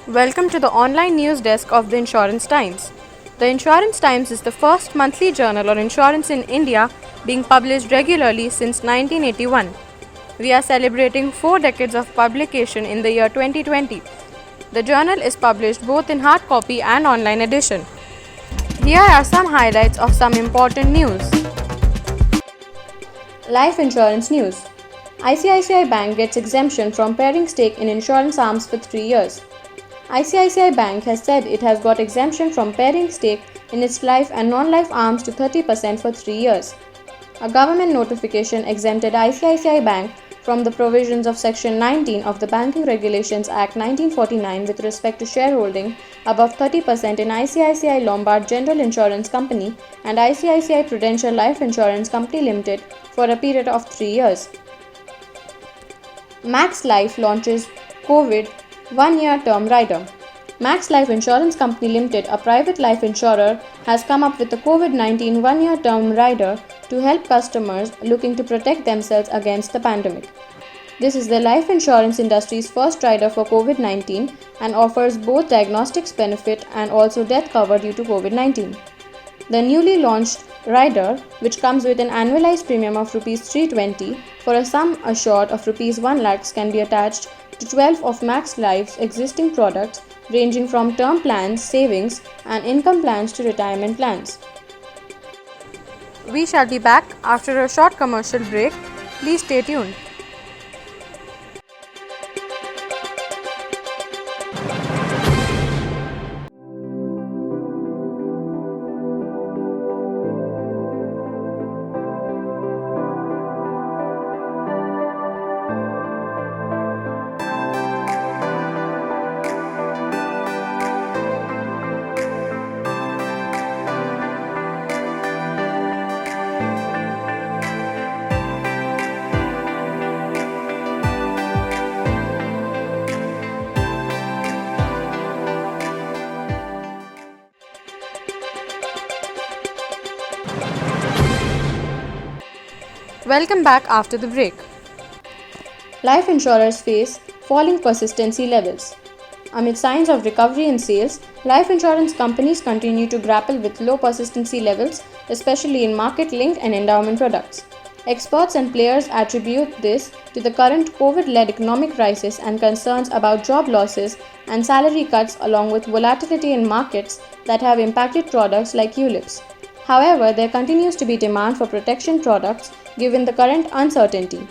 Welcome to the online news desk of the Insurance Times. The Insurance Times is the first monthly journal on insurance in India being published regularly since 1981. We are celebrating 4 decades of publication in the year 2020. The journal is published both in hard copy and online edition. Here are some highlights of some important news. Life insurance news. ICICI Bank gets exemption from paring stake in insurance arms for 3 years. ICICI Bank has said it has got exemption from paring stake in its life and non-life arms to 30% for 3 years. A government notification exempted ICICI Bank from the provisions of Section 19 of the Banking Regulations Act 1949 with respect to shareholding above 30% in ICICI Lombard General Insurance Company and ICICI Prudential Life Insurance Company Limited for a period of 3 years. Max Life launches COVID 1-year term rider. Max Life Insurance Company Limited, a private life insurer, has come up with a COVID-19 1-year term rider to help customers looking to protect themselves against the pandemic. This is the life insurance industry's first rider for COVID-19 and offers both diagnostics benefit and also death cover due to COVID-19. The newly launched rider, which comes with an annualized premium of Rs 320 for a sum assured of Rs 1 lakhs, can be attached to 12 of Max Life's existing products ranging from term plans, savings and income plans to retirement plans. We shall be back after a short commercial break. Please stay tuned. Welcome back after the break. Life insurers face falling persistency levels. Amid signs of recovery in sales, life insurance companies continue to grapple with low persistency levels, especially in market-linked and endowment products. Experts and players attribute this to the current COVID-led economic crisis and concerns about job losses and salary cuts, along with volatility in markets that have impacted products like ULIPs. However, there continues to be demand for protection products given the current uncertainty.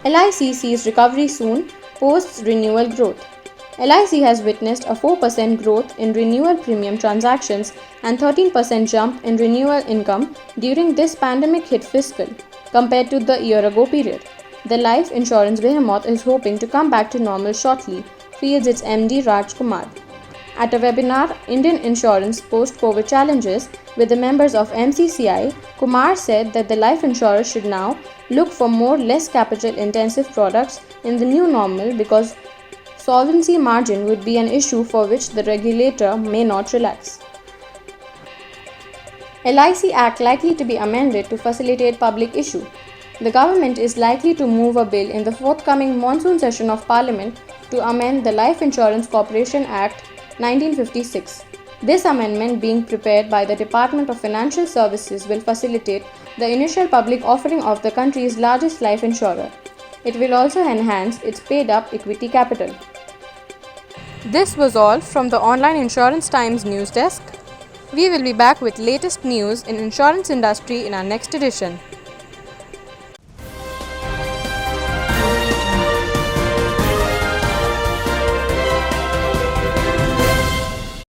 LIC sees recovery soon, posts renewal growth. LIC has witnessed a 4% growth in renewal premium transactions and 13% jump in renewal income during this pandemic-hit fiscal compared to the year-ago period. The life insurance behemoth is hoping to come back to normal shortly, feels its MD Raj Kumar. At a webinar, Indian Insurance Post-COVID Challenges, with the members of MCCI, Kumar said that the life insurers should now look for less capital-intensive products in the new normal because solvency margin would be an issue for which the regulator may not relax. LIC Act likely to be amended to facilitate public issue. The government is likely to move a bill in the forthcoming monsoon session of Parliament to amend the Life Insurance Corporation Act 1956. This amendment, being prepared by the Department of Financial Services, will facilitate the initial public offering of the country's largest life insurer. It will also enhance its paid-up equity capital. This was all from the online Insurance Times news desk. We will be back with latest news in insurance industry in our next edition.